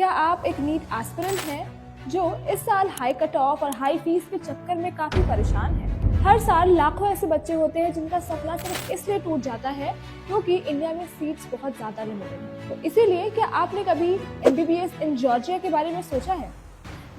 क्या आप एक नीट एस्पिरेंट हैं जो इस साल हाई कट ऑफ और हाई फीस के चक्कर में काफी परेशान है? हर साल लाखों ऐसे बच्चे होते हैं जिनका सपना सिर्फ इसलिए टूट जाता है क्योंकि इंडिया में सीट्स बहुत ज्यादा लिमिटेड हैं। तो इसीलिए क्या आपने कभी MBBS इन जॉर्जिया के बारे में सोचा है?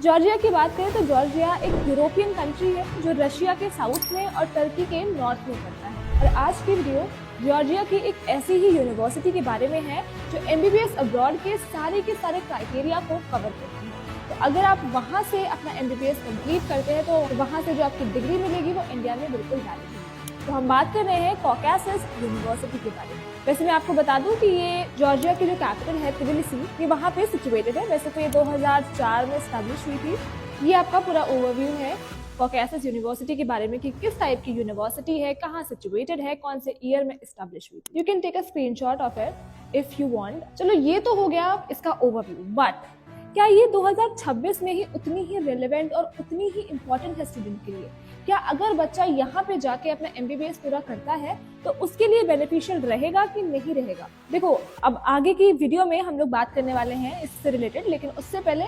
जॉर्जिया की बात करें तो जॉर्जिया एक यूरोपियन कंट्री है जो रशिया के साउथ में और टर्की के नॉर्थ में पड़ता है। और आज की वीडियो जॉर्जिया की एक ऐसी ही यूनिवर्सिटी के बारे में है जो MBBS अब्रॉड के सारे क्राइटेरिया को कवर करती है। तो अगर आप वहाँ से अपना MBBS कंप्लीट करते हैं तो वहाँ से जो आपकी डिग्री मिलेगी वो इंडिया में बिल्कुल वैलिड है। तो हम बात कर रहे हैं कॉकेसस यूनिवर्सिटी के बारे में। वैसे मैं आपको बता दूं कि ये जॉर्जिया की जो कैपिटल है ट्बिलिसी, ये वहाँ पे सिचुएटेड है। वैसे तो ये 2004 में एस्टैब्लिश हुई थी। ये आपका पूरा ओवरव्यू है कॉकेसस यूनिवर्सिटी के बारे में कि किस टाइप की यूनिवर्सिटी है, कहाँ सिचुएटेड है, कौन से ईयर में एस्टैब्लिश हुई थी। You can take a screenshot of it if you want. चलो ये तो हो गया इसका ओवरव्यू, बट क्या ये 2026 में ही उतनी ही रेलेवेंट और उतनी ही इम्पोर्टेंट है स्टूडेंट के लिए? क्या अगर बच्चा यहाँ पे जाके अपना MBBS पूरा करता है तो उसके लिए बेनिफिशियल रहेगा कि नहीं रहेगा? देखो, अब आगे की वीडियो में हम लोग बात करने वाले हैं इससे रिलेटेड, लेकिन उससे पहले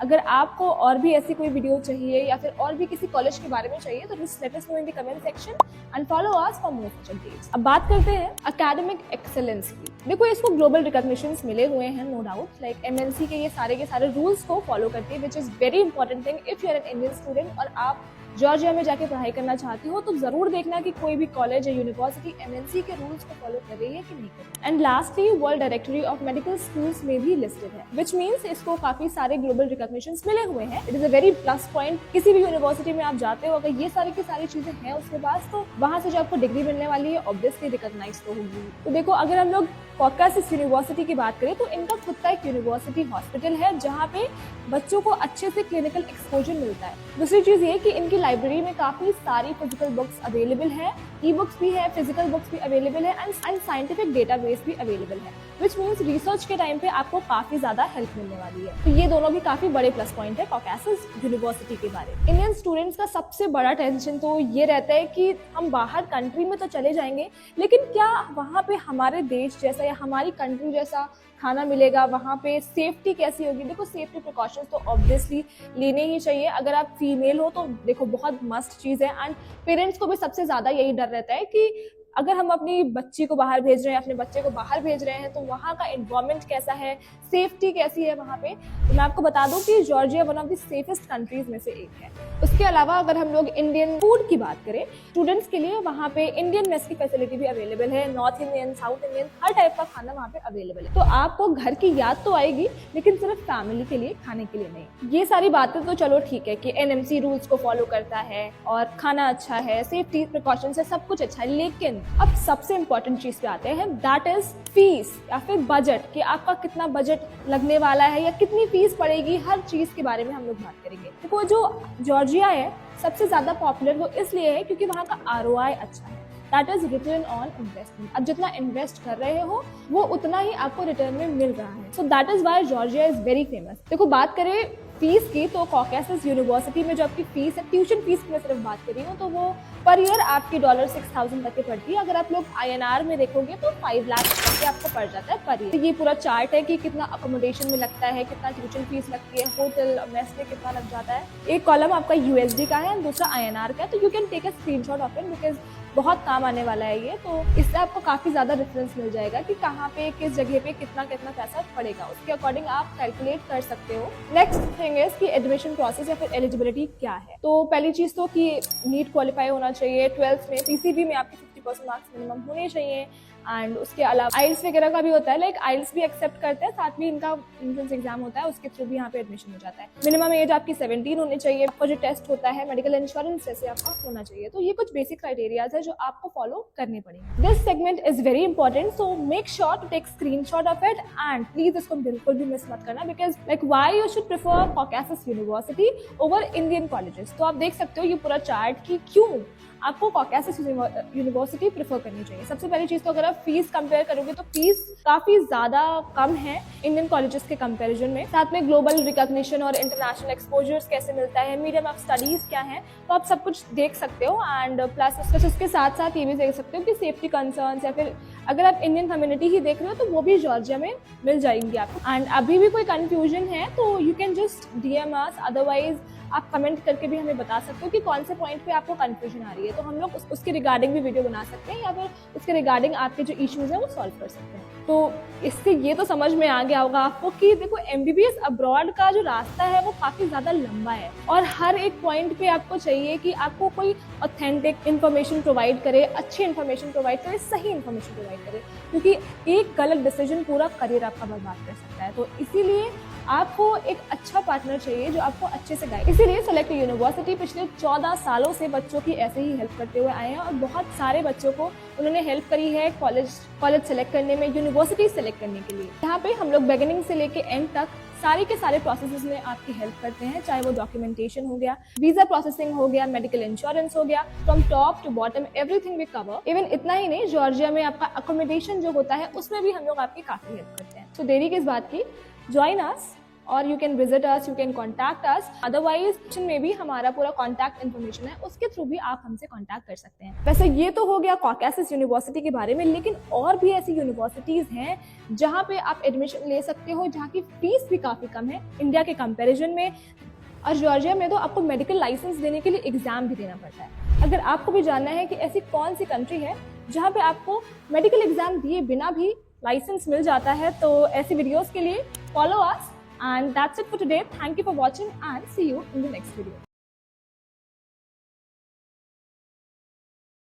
अगर आपको और भी ऐसी कोई वीडियो चाहिए या फिर और भी किसी कॉलेज के बारे में चाहिए तो just let us know in the comment section and follow us for more such updates. अब बात करते हैं एकेडमिक एक्सेलेंस की। देखो, इसको ग्लोबल रिकॉग्निशंस मिले हुए हैं, नो डाउट। लाइक MNC के सारे रूल्स को फॉलो करती है, which is very important thing if you are an Indian student और आप जॉर्जिया में जाके पढ़ाई करना चाहती हो तो जरूर देखना कि कोई भी कॉलेज या यूनिवर्सिटी MNC के रूल्स को फॉलो कर रही है कि नहीं कर रही है। And lastly, world directory of medical schools में भी लिस्टेड है, विच मीन्स इसको काफी सारे ग्लोबल रिकॉग्निशंस मिले हुए हैं। It is a very plus point. किसी भी यूनिवर्सिटी में आप जाते हो, अगर ये की सारी चीजें हैं उसके पास, तो वहां से जो आपको डिग्री मिलने वाली है ऑब्वियसली रिकॉग्नाइज तो होगी। तो देखो, अगर हम लोग कॉकेसस यूनिवर्सिटी की बात करें तो इनका खुद का एक यूनिवर्सिटी हॉस्पिटल है जहाँ पे बच्चों को अच्छे से क्लिनिकल एक्सपोजर मिलता है। दूसरी चीज ये कि इनकी लाइब्रेरी में काफी सारी फिजिकल बुक्स अवेलेबल है, ई-बुक्स भी है, फिजिकल बुक्स भी अवेलेबल है एंड साइंटिफिक डेटाबेस भी अवेलेबल है, विच मीन्स रिसर्च के टाइम पे आपको काफी ज्यादा हेल्प मिलने वाली है। तो ये दोनों भी काफी बड़े प्लस पॉइंट है कॉकेसस यूनिवर्सिटी के बारे में। इंडियन स्टूडेंट्स का सबसे बड़ा टेंशन तो ये रहता है कि हम बाहर कंट्री में तो चले जाएंगे, लेकिन क्या वहाँ पे हमारे देश जैसा या हमारी कंट्री जैसा खाना मिलेगा? वहाँ पे सेफ्टी कैसी होगी? देखो, सेफ्टी प्रिकॉशंस तो ऑब्वियसली लेने ही चाहिए। अगर आप फीमेल हो तो देखो बहुत मस्त चीज है। एंड पेरेंट्स को भी सबसे ज्यादा यही डर रहता है कि अगर हम अपनी बच्ची को बाहर भेज रहे हैं, अपने बच्चे को बाहर भेज रहे हैं, तो वहाँ का एनवायरनमेंट कैसा है, सेफ्टी कैसी है वहाँ पे। तो मैं आपको बता दूं कि Georgia one of the safest countries में से एक है। उसके अलावा अगर हम लोग इंडियन फूड की बात करें, स्टूडेंट्स के लिए वहाँ पे इंडियन मेस की फैसिलिटी भी अवेलेबल है। नॉर्थ इंडियन, साउथ इंडियन, हर टाइप का खाना वहाँ पे अवेलेबल है। तो आपको घर की याद तो आएगी, लेकिन सिर्फ फैमिली के लिए, खाने के लिए नहीं। ये सारी बातें तो चलो ठीक है कि NMC रूल्स को फॉलो करता है और खाना अच्छा है, सेफ्टी प्रिकॉशंस है, सब कुछ अच्छा है, लेकिन अब सबसे इंपॉर्टेंट चीज पे आते हैं, दैट इज फीस या फिर बजट, कि आपका कितना बजट लगने वाला है या कितनी फीस पड़ेगी। हर चीज के बारे में हम लोग बात करेंगे। देखो, जो जॉर्जिया है सबसे ज्यादा पॉपुलर वो इसलिए है क्योंकि वहाँ का ROI अच्छा है, that is return on investment. अब जितना इन्वेस्ट कर रहे हो वो उतना ही आपको रिटर्न में मिल रहा है। So that is why Georgia is very famous. देखो, बात करें फीस की तो कॉकेसस यूनिवर्सिटी में जो आपकी फीस है, ट्यूशन फीस की मैं सिर्फ बात कर रही हूँ, तो वो पर ईयर आपकी $6,000 तक की पड़ती है। अगर आप लोग INR में देखोगे तो 5 लाख तक के आपको पड़ जाता है पर ईयर। ये पूरा चार्ट है कि कितना अकोमोडेशन में लगता है, कितना ट्यूशन फीस लगती है, होटल मेस में कितना लग जाता है। एक कॉलम आपका USD का है, दूसरा INR का है। तो you can take a screenshot of it because बहुत काम आने वाला है ये। तो इससे आपको काफी ज्यादा रेफरेंस मिल जाएगा कि कहाँ पे, किस जगह पे कितना पैसा पड़ेगा। उसके अकॉर्डिंग आप कैलकुलेट कर सकते हो। नेक्स्ट थिंग इज कि एडमिशन प्रोसेस या फिर एलिजिबिलिटी क्या है। तो पहली चीज तो कि नीट क्वालिफाई होना चाहिए, 12th में PCB में आपके 50% मार्क्स मिनिमम होने चाहिए। एंड उसके अलावा आइल्स वगैरह का भी होता है, लाइक आइल्स भी एक्सेप्ट करते हैं, साथ में इनका एंट्रेंस एग्जाम होता है, उसके थ्रू भी यहाँ पे एडमिशन हो जाता है। मिनिमम एज आपकी 17 होनी चाहिए। आपका जो टेस्ट होता है मेडिकल इंश्योरेंस जैसे आपका होना चाहिए। तो ये कुछ बेसिक क्राइटेरियाज है जो आपको फॉलो करने पड़ेंगे। This segment is very important, so make sure to take screenshot of it and please इसको बिल्कुल भी मिस मत करना, because like why you should prefer Caucasus university over Indian colleges. तो आप देख सकते हो ये पूरा चार्ट कि क्यों आपको कॉकेसस यूनिवर्सिटी प्रेफर करनी चाहिए। सबसे पहली चीज तो अगर आप आप फीस कंपेयर करोगे तो फीस काफी ज्यादा कम है इंडियन कॉलेजेस के कंपैरिजन में। साथ में ग्लोबल रिकॉग्निशन और इंटरनेशनल एक्सपोजर्स कैसे मिलता है, मीडियम ऑफ स्टडीज क्या है, तो आप सब कुछ देख सकते हो। एंड प्लस उसके साथ साथ ये भी देख सकते हो कि सेफ्टी कंसर्न्स या फिर अगर आप इंडियन कम्युनिटी ही देख रहे हो तो वो भी जॉर्जिया में मिल जाएंगी आपको। एंड अभी भी कोई कंफ्यूजन है तो you can just DM us, otherwise आप कमेंट करके भी हमें बता सकते हो कि कौन से पॉइंट पे आपको कंफ्यूजन आ रही है, तो हम लोग उसके रिगार्डिंग भी वीडियो बना सकते हैं या फिर उसके रिगार्डिंग आपके जो इश्यूज हैं वो सॉल्व कर सकते हैं। तो इससे ये तो समझ में आ गया होगा आपको कि देखो एमबीबीएस अब्रॉड का जो रास्ता है वो काफी ज्यादा लंबा है और हर एक पॉइंट पे आपको चाहिए कि आपको कोई ऑथेंटिक इन्फॉर्मेशन प्रोवाइड करे, अच्छी इन्फॉर्मेशन प्रोवाइड करे, सही इन्फॉर्मेशन प्रोवाइड करे, क्योंकि एक गलत डिसीजन पूरा करियर आपका बर्बाद कर सकता है। तो इसीलिए आपको एक अच्छा पार्टनर चाहिए जो आपको अच्छे से गाइड। इसीलिए सेलेक्ट यूनिवर्सिटी पिछले 14 सालों से बच्चों की ऐसे ही हेल्प करते हुए आए हैं और बहुत सारे बच्चों को उन्होंने हेल्प करी है कॉलेज सेलेक्ट करने में, यूनिवर्सिटी सेलेक्ट करने के लिए। यहाँ पे हम लोग बिगिनिंग से लेके एंड तक सारे के सारे प्रोसेसेस में आपकी हेल्प करते हैं, चाहे वो डॉक्यूमेंटेशन हो गया, वीजा प्रोसेसिंग हो गया, मेडिकल इंश्योरेंस हो गया, from top to bottom everything we cover. Even इतना ही नहीं, जॉर्जिया में आपका अकोमोडेशन जो होता है उसमें भी हम लोग आपकी काफी हेल्प करते हैं। तो देरी किस बात की, ज्वाइन अस और you can visit us, you can contact us. Otherwise में भी हमारा पूरा कॉन्टैक्ट इन्फॉर्मेशन है, उसके थ्रू भी आप हमसे कॉन्टैक्ट कर सकते हैं। वैसे ये तो हो गया कॉकेसस यूनिवर्सिटी के बारे में, लेकिन और भी ऐसी यूनिवर्सिटीज हैं जहाँ पे आप एडमिशन ले सकते हो, जहाँ की फीस भी काफी कम है इंडिया के कंपेरिजन में। और जॉर्जिया में तो आपको मेडिकल लाइसेंस देने के लिए एग्जाम भी देना पड़ता है। अगर आपको भी जानना है कि ऐसी कौन सी कंट्री है जहाँ पे आपको मेडिकल एग्जाम दिए बिना भी लाइसेंस मिल जाता है, तो ऐसी वीडियोस के लिए follow us. And that's it for today. Thank you for watching and see you in the next video.